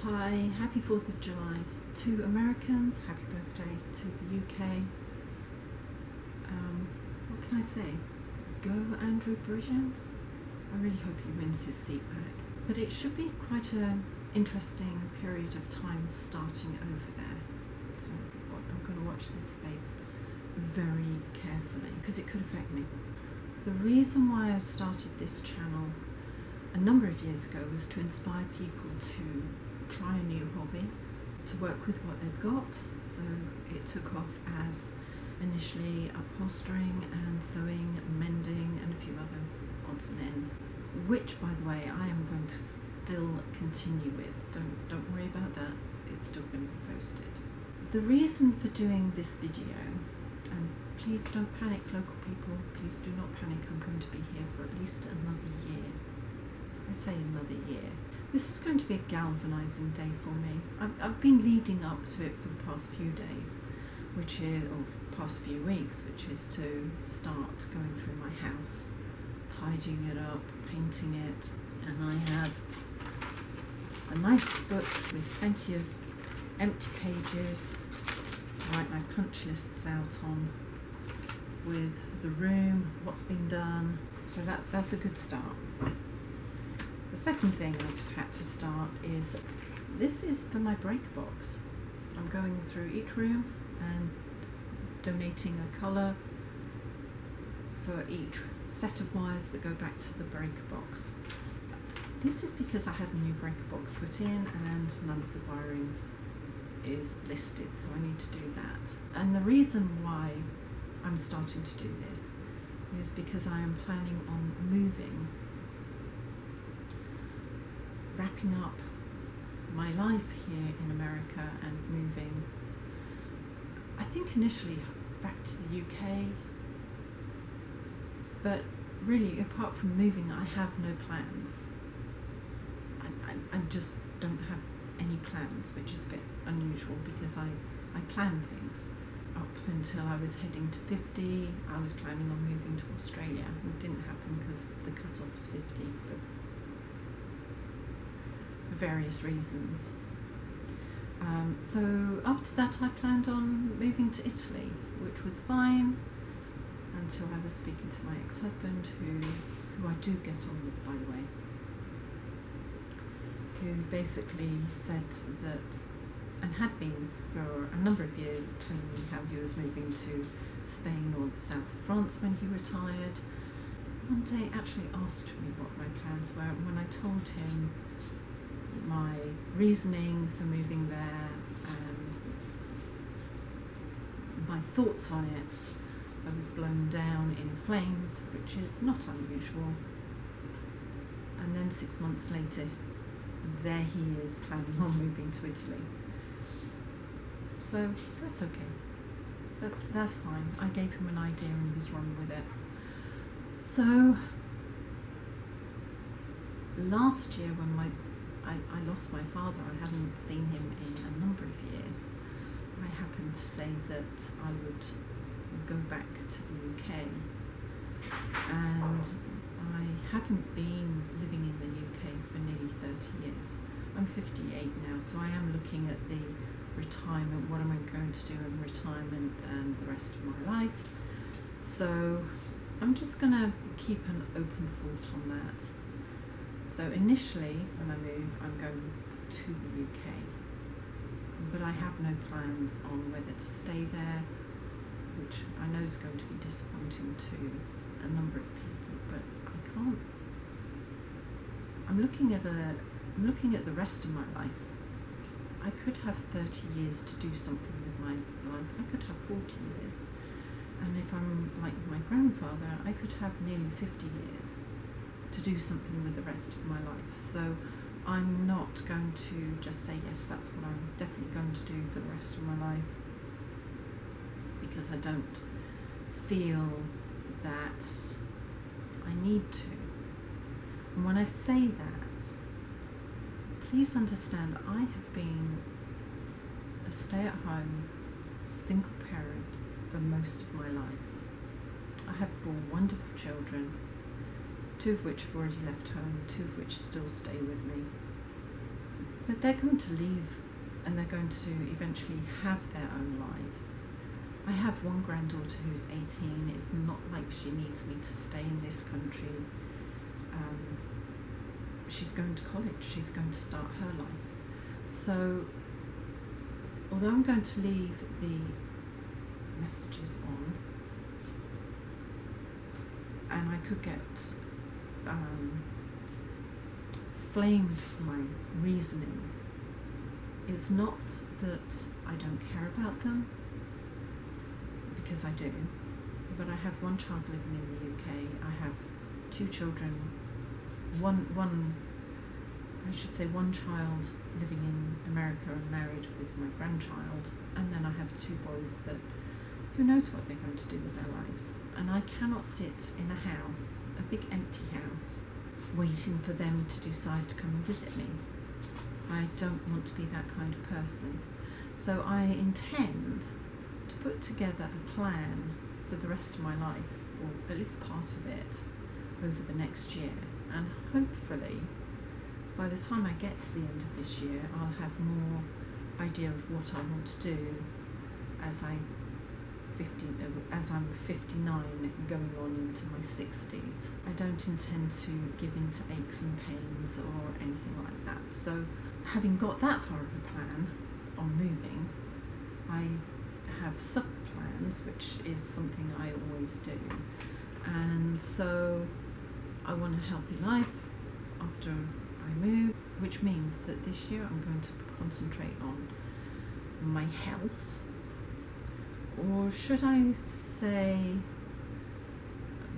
Hi, happy 4th of July to Americans, happy birthday to the UK. What can I say? Go Andrew Bridgen. I really hope he wins his seat back. But it should be quite an interesting period of time starting over there. So I'm going to watch this space very carefully because it could affect me. The reason why I started this channel a number of years ago was to inspire people to try a new hobby, to work with what they've got. So it took off as initially upholstering and sewing, mending and a few other odds and ends, which by the way I am going to still continue with. Don't worry about that, it's still going to be posted. The reason for doing this video, and please don't panic local people, please do not panic, I'm going to be here for at least another year. I say another year. This is going to be a galvanising day for me. I've been leading up to it for the past few days, or past few weeks, which is to start going through my house, tidying it up, painting it, and I have a nice book with plenty of empty pages to write my punch lists out on, with the room, what's been done, so that's a good start. The second thing I've had to start is, this is for my break box. I'm going through each room and donating a colour for each set of wires that go back to the breaker box. This is because I had a new breaker box put in and none of the wiring is listed, so I need to do that. And the reason why I'm starting to do this is because I am planning on moving, wrapping up my life here in America and moving, I think initially back to the UK, but really apart from moving I have no plans. I just don't have any plans, which is a bit unusual because I plan things. Up until I was heading to 50, I was planning on moving to Australia. It didn't happen because the cut-off is 50 for various reasons. So after that I planned on moving to Italy, which was fine until I was speaking to my ex-husband, who I do get on with, by the way, who basically said that, and had been for a number of years, telling me how he was moving to Spain or the south of France when he retired. One day actually asked me what my plans were, and when I told him my reasoning for moving there and my thoughts on it, I was blown down in flames, which is not unusual. And then 6 months later, there he is planning on moving to Italy. So that's okay. That's fine. I gave him an idea and he's run with it. So last year when I lost my father, I hadn't seen him in a number of years. I happened to say that I would go back to the UK, and I haven't been living in the UK for nearly 30 years. I'm 58 now, so I am looking at the retirement, what am I going to do in retirement and the rest of my life. So I'm just going to keep an open thought on that. So initially, when I move, I'm going to the UK, but I have no plans on whether to stay there, which I know is going to be disappointing to a number of people, but I can't. I'm looking at the rest of my life. I could have 30 years to do something with my life. I could have 40 years. And if I'm like my grandfather, I could have nearly 50 years to do something with the rest of my life. So I'm not going to just say, yes, that's what I'm definitely going to do for the rest of my life, because I don't feel that I need to. And when I say that, please understand, I have been a stay-at-home single parent for most of my life. I have 4 wonderful children, 2 of which have already left home, 2 of which still stay with me. But they're going to leave and they're going to eventually have their own lives. I have one granddaughter who's 18. It's not like she needs me to stay in this country. She's going to college. She's going to start her life. So, although I'm going to leave the messages on, and I could get flamed for my reasoning, it's not that I don't care about them, because I do, but I have one child living in the UK. I have two children, one child living in America and married with my grandchild, and then I have two boys that who knows what they're going to do with their lives. And I cannot sit in a house, a big empty house, waiting for them to decide to come and visit me. I don't want to be that kind of person. So I intend to put together a plan for the rest of my life, or at least part of it, over the next year. And hopefully, by the time I get to the end of this year, I'll have more idea of what I want to do as I'm 59 going on into my 60s. I don't intend to give in to aches and pains or anything like that. So having got that far of a plan on moving, I have sub-plans, which is something I always do. And so I want a healthy life after I move, which means that this year I'm going to concentrate on my health. Or should I say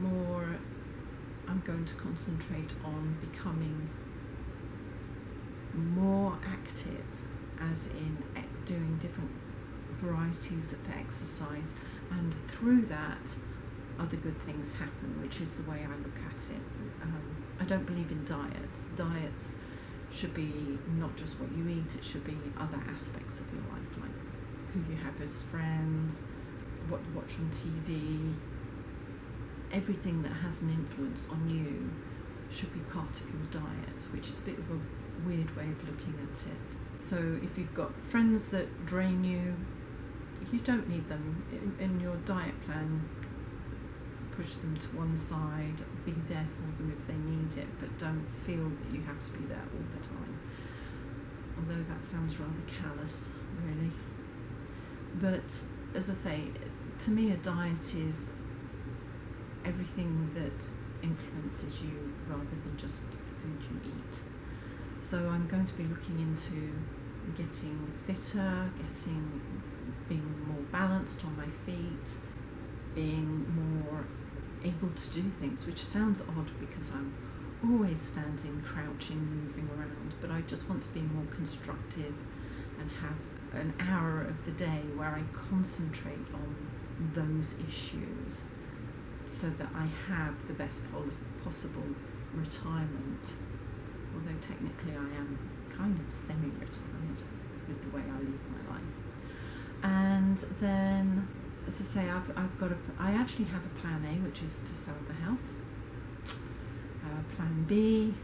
more, I'm going to concentrate on becoming more active, as in doing different varieties of exercise, and through that other good things happen, which is the way I look at it. I don't believe in diets. Diets should be not just what you eat, it should be other aspects of your life, like who you have as friends, what you watch on TV. Everything that has an influence on you should be part of your diet, which is a bit of a weird way of looking at it. So if you've got friends that drain you, you don't need them in your diet plan. Push them to one side, be there for them if they need it, but don't feel that you have to be there all the time. Although that sounds rather callous, really. But as I say, to me a diet is everything that influences you rather than just the food you eat. So I'm going to be looking into getting fitter, being more balanced on my feet, being more able to do things, which sounds odd because I'm always standing, crouching, moving around, but I just want to be more constructive and have an hour of the day where I concentrate on those issues so that I have the best possible retirement, although technically I am kind of semi-retired with the way I live my life. And then, as I say, I actually have a plan A, which is to sell the house. Plan B,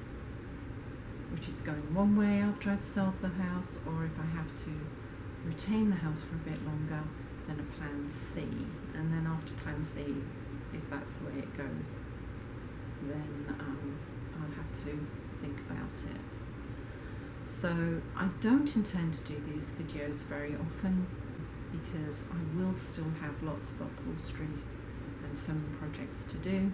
which is going one way after I've sold the house, or if I have to retain the house for a bit longer, then a plan C. And then after plan C, if that's the way it goes, then I'll have to think about it. So I don't intend to do these videos very often, because I will still have lots of upholstery and sewing projects to do.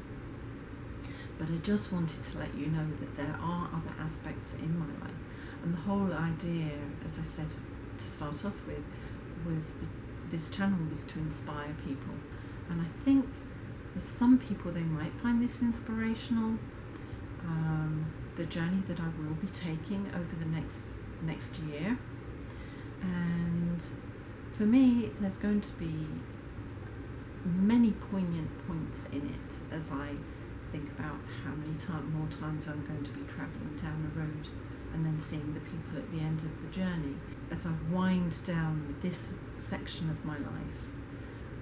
But I just wanted to let you know that there are other aspects in my life. And the whole idea, as I said to start off with, was this channel was to inspire people. And I think for some people they might find this inspirational. The journey that I will be taking over the next year. And for me, there's going to be many poignant points in it as I think about how many more times I'm going to be travelling down the road and then seeing the people at the end of the journey. As I wind down this section of my life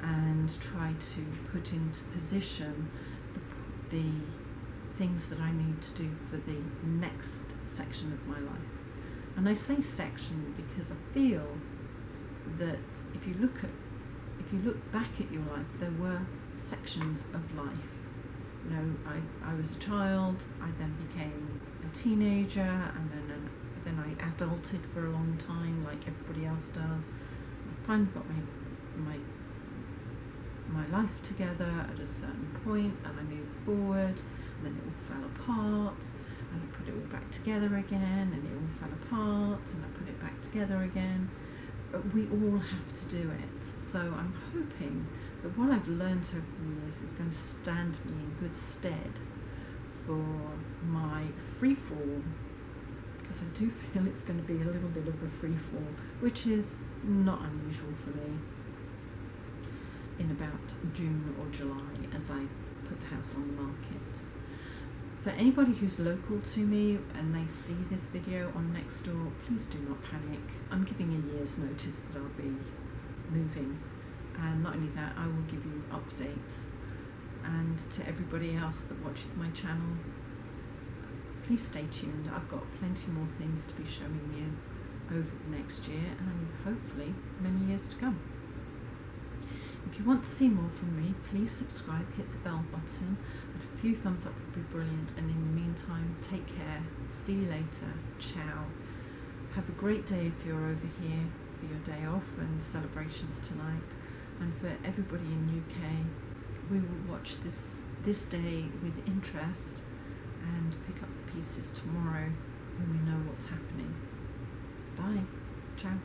and try to put into position the things that I need to do for the next section of my life. And I say section because I feel that if you look back at your life, there were sections of life. You know, I was a child, I then became a teenager, and then I adulted for a long time, like everybody else does. I finally got my life together at a certain point, and I moved forward, and then it all fell apart, and I put it all back together again, and it all fell apart, and I put it back together again. But we all have to do it. So I'm hoping that what I've learned over the years is going to stand me in good stead for my free fall, because I do feel it's going to be a little bit of a free fall, which is not unusual for me in about June or July as I put the house on the market. For anybody who's local to me and they see this video on Nextdoor, please do not panic. I'm giving a year's notice that I'll be moving, and not only that, I will give you updates. And to everybody else that watches my channel, please stay tuned. I've got plenty more things to be showing you over the next year, and hopefully many years to come. If you want to see more from me, please subscribe, hit the bell button, and a few thumbs up would be brilliant. And in the meantime, take care. See you later. Ciao. Have a great day if you're over here for your day off and celebrations tonight. And for everybody in UK, we will watch this day with interest and pick up the pieces tomorrow when we know what's happening. Bye. Ciao.